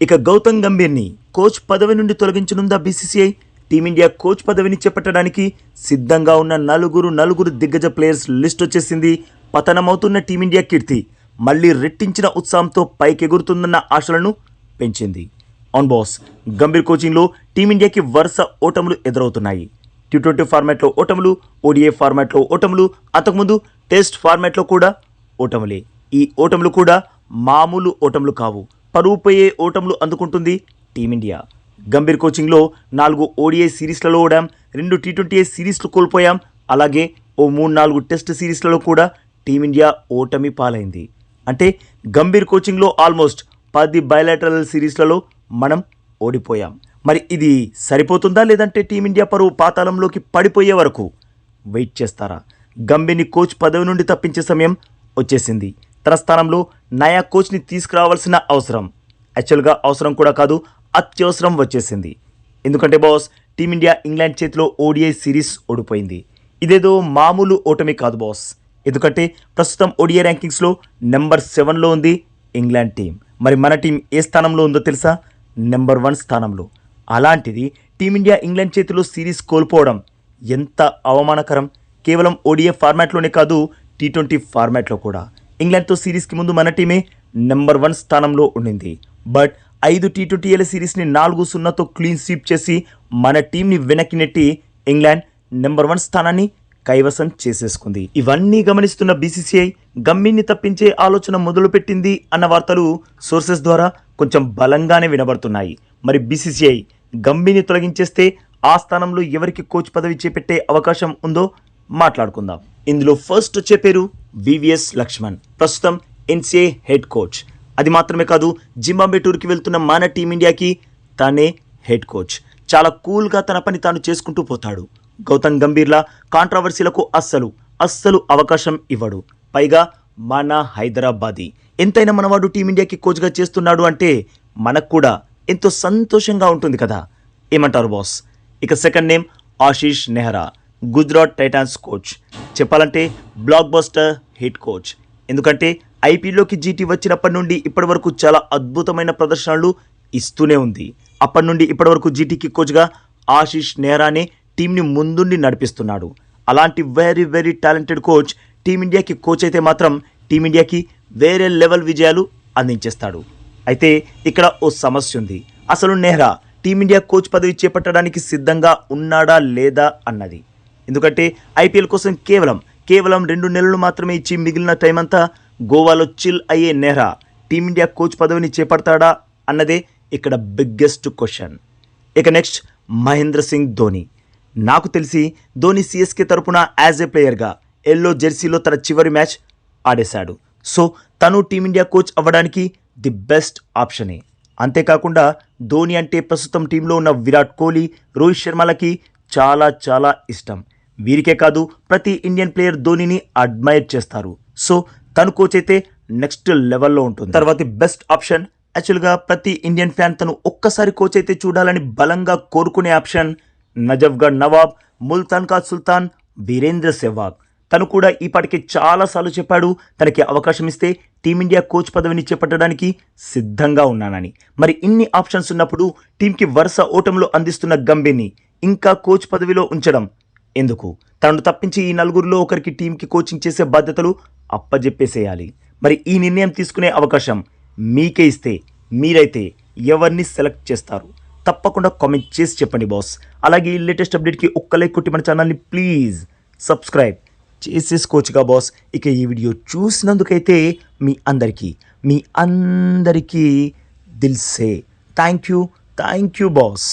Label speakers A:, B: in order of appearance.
A: ఇక గౌతమ్ గంభీర్ని కోచ్ పదవి నుండి తొలగించనుందా బీసీసీఐ? టీమిండియా కోచ్ పదవిని చేపట్టడానికి సిద్ధంగా ఉన్న నలుగురు దిగ్గజ ప్లేయర్స్ లిస్ట్ వచ్చేసింది. పతనమవుతున్న టీమిండియా కీర్తి మళ్లీ రెట్టించిన ఉత్సాహంతో పైకెగురుతుందన్న ఆశలను పెంచింది. ఆన్ బాస్ గంభీర్ కోచింగ్లో టీమిండియాకి వరుస ఓటములు ఎదురవుతున్నాయి. టీ20 ఫార్మాట్లో ఓటములు, ఓడిఐ ఫార్మాట్లో ఓటములు, అంతకుముందు టెస్ట్ ఫార్మాట్లో కూడా ఓటములే. ఈ ఓటములు కూడా మామూలు ఓటములు కావు. పరువుపోయే ఓటములు అందుకుంటుంది టీమిండియా. గంభీర్ కోచింగ్లో 4 ఓడిఐ సిరీస్లలో ఓడాం, 2 టీ20 సిరీస్లు కోల్పోయాం, అలాగే ఓ 3-4 టెస్ట్ సిరీస్లలో కూడా టీమిండియా ఓటమి పాలైంది. అంటే గంభీర్ కోచింగ్లో ఆల్మోస్ట్ 10 బయలాటరల్ సిరీస్లలో మనం ఓడిపోయాం. మరి ఇది సరిపోతుందా, లేదంటే టీమిండియా పరువు పాతాళంలోకి పడిపోయే వరకు వెయిట్ చేస్తారా? గంభీర్ని కోచ్ పదవి నుండి తప్పించే సమయం వచ్చేసింది. తన స్థానంలో నయా కోచ్ని తీసుకురావాల్సిన అవసరం, యాక్చువల్గా అవసరం కూడా కాదు, అత్యవసరం వచ్చేసింది. ఎందుకంటే బాస్, టీమిండియా ఇంగ్లాండ్ చేతిలో ఓడిఐ సిరీస్ ఓడిపోయింది. ఇదేదో మామూలు ఓటమి కాదు బాస్. ఎందుకంటే ప్రస్తుతం ఓడిఐ ర్యాంకింగ్స్లో నెంబర్ 7లో ఉంది ఇంగ్లాండ్ టీం. మరి మన టీం ఏ స్థానంలో ఉందో తెలుసా? నెంబర్ 1 స్థానంలో. అలాంటిది టీమిండియా ఇంగ్లాండ్ చేతిలో సిరీస్ కోల్పోవడం ఎంత అవమానకరం. కేవలం ఓడిఐ ఫార్మాట్లోనే కాదు, టీ20 ఫార్మాట్లో కూడా. ఇంగ్లాండ్తో సిరీస్కి ముందు మన టీమే నెంబర్ 1 స్థానంలో ఉండింది. బట్ 5 టీ20 సిరీస్ని 4-0తో క్లీన్ స్వీప్ చేసి మన టీంని వెనక్కి నెట్టి ఇంగ్లాండ్ నెంబర్ 1 స్థానాన్ని కైవసం చేసేసుకుంది. ఇవన్నీ గమనిస్తున్న బీసీసీఐ గంభీర్ని తప్పించే ఆలోచన మొదలుపెట్టింది అన్న వార్తలు సోర్సెస్ ద్వారా కొంచెం బలంగానే వినబడుతున్నాయి. మరి బీసీసీఐ గంభీర్ని తొలగించేస్తే ఆ స్థానంలో ఎవరికి కోచ్ పదవి చేపట్టే అవకాశం ఉందో మాట్లాడుకుందాం. ఇందులో ఫస్ట్ వచ్చే పేరు వివిఎస్ లక్ష్మణ్, ప్రస్తుతం ఎన్సీఏ హెడ్ కోచ్. అది మాత్రమే కాదు, జింబాబ్వే టూర్కి వెళ్తున్న మన టీమిండియాకి తానే హెడ్ కోచ్. చాలా కూల్గా తన పని తాను చేసుకుంటూ పోతాడు. గౌతమ్ గంభీర్లా కాంట్రవర్సీలకు అస్సలు అవకాశం ఇవ్వడు. పైగా మన హైదరాబాదీ. ఎంతైనా మనవాడు టీమిండియాకి కోచ్గా చేస్తున్నాడు అంటే మనకు కూడా ఎంతో సంతోషంగా ఉంటుంది కదా. ఏమంటారు బాస్? ఇక second name Ashish Nehra, Gujarat Titans coach. చెప్పాలంటే బ్లాక్ బస్టర్ హిట్ కోచ్. ఎందుకంటే ఐపీఎల్లోకి జీటీ వచ్చినప్పటి నుండి ఇప్పటి వరకు చాలా అద్భుతమైన ప్రదర్శనలు ఇస్తూనే ఉంది. అప్పటి నుండి ఇప్పటి వరకు జీటీకి కోచ్గా ఆశీష్ నెహ్రానే టీంని ముందుండి నడిపిస్తున్నాడు. అలాంటి వెరీ టాలెంటెడ్ కోచ్ టీమిండియాకి కోచ్ అయితే మాత్రం టీమిండియాకి వేరే లెవెల్ విజయాలు అందించేస్తాడు. అయితే ఇక్కడ ఓ సమస్య ఉంది. అసలు నెహ్రా టీమిండియా కోచ్ పదవి చేపట్టడానికి సిద్ధంగా ఉన్నాడా లేదా అన్నది. ఎందుకంటే ఐపీఎల్ కోసం కేవలం 2 నెలలు మాత్రమే ఇచ్చి మిగిలిన టైం అంతా గోవాలో చిల్ అయ్యే నెహ్రా టీమిండియా కోచ్ పదవిని చేపడతాడా అన్నదే ఇక్కడ బిగ్గెస్ట్ క్వశ్చన్. ఇక నెక్స్ట్ మహేంద్ర సింగ్ ధోని. నాకు తెలిసి ధోని సిఎస్కే తరపున యాజ్ ఏ ప్లేయర్గా ఎల్లో జెర్సీలో తన చివరి మ్యాచ్ ఆడేశాడు. సో తను టీమిండియా కోచ్ అవ్వడానికి ది బెస్ట్ ఆప్షనే. అంతేకాకుండా ధోని అంటే ప్రస్తుతం టీంలో ఉన్న విరాట్ కోహ్లీ, రోహిత్ శర్మలకి చాలా ఇష్టం. వీరికే కాదు, ప్రతి ఇండియన్ ప్లేయర్ ధోనిని అడ్మైర్ చేస్తారు. సో తను కోచ్ అయితే నెక్స్ట్ లెవెల్లో ఉంటుంది. తర్వాత బెస్ట్ ఆప్షన్, యాక్చువల్గా ప్రతి ఇండియన్ ఫ్యాన్ తను ఒక్కసారి కోచ్ అయితే చూడాలని బలంగా కోరుకునే ఆప్షన్ నజఫ్గఢ్ నవాబ్, ముల్తాన్ కా సుల్తాన్ వీరేంద్ర సెహ్వాగ్. తను కూడా ఈపాటికి చాలాసార్లు చెప్పాడు తనకి అవకాశం ఇస్తే టీమిండియా కోచ్ పదవిని చేపట్టడానికి సిద్ధంగా ఉన్నానని. మరి ఇన్ని ఆప్షన్స్ ఉన్నప్పుడు టీంకి వరుస ఓటములు అందిస్తున్న గంభీర్ని ఇంకా కోచ్ పదవిలో ఉంచడం ఎందుకు? తనను తప్పించి ఈ నలుగురిలో ఒకరికి టీంకి కోచింగ్ చేసే బాధ్యతలు అప్పజెప్పేసేయాలి. మరి ఈ నిర్ణయం తీసుకునే అవకాశం మీకే ఇస్తే మీరైతే ఎవరిని సెలెక్ట్ చేస్తారు? తప్పకుండా కామెంట్ చేసి చెప్పండి బాస్. అలాగే ఈ లేటెస్ట్ అప్డేట్కి ఒక్క లైక్ కొట్టి మన ఛానల్ని ప్లీజ్ సబ్స్క్రైబ్ చేసేసుకోవచ్చుగా బాస్. ఇక ఈ వీడియో చూసినందుకైతే మీ అందరికీ దిల్ సే థ్యాంక్ యూ బాస్.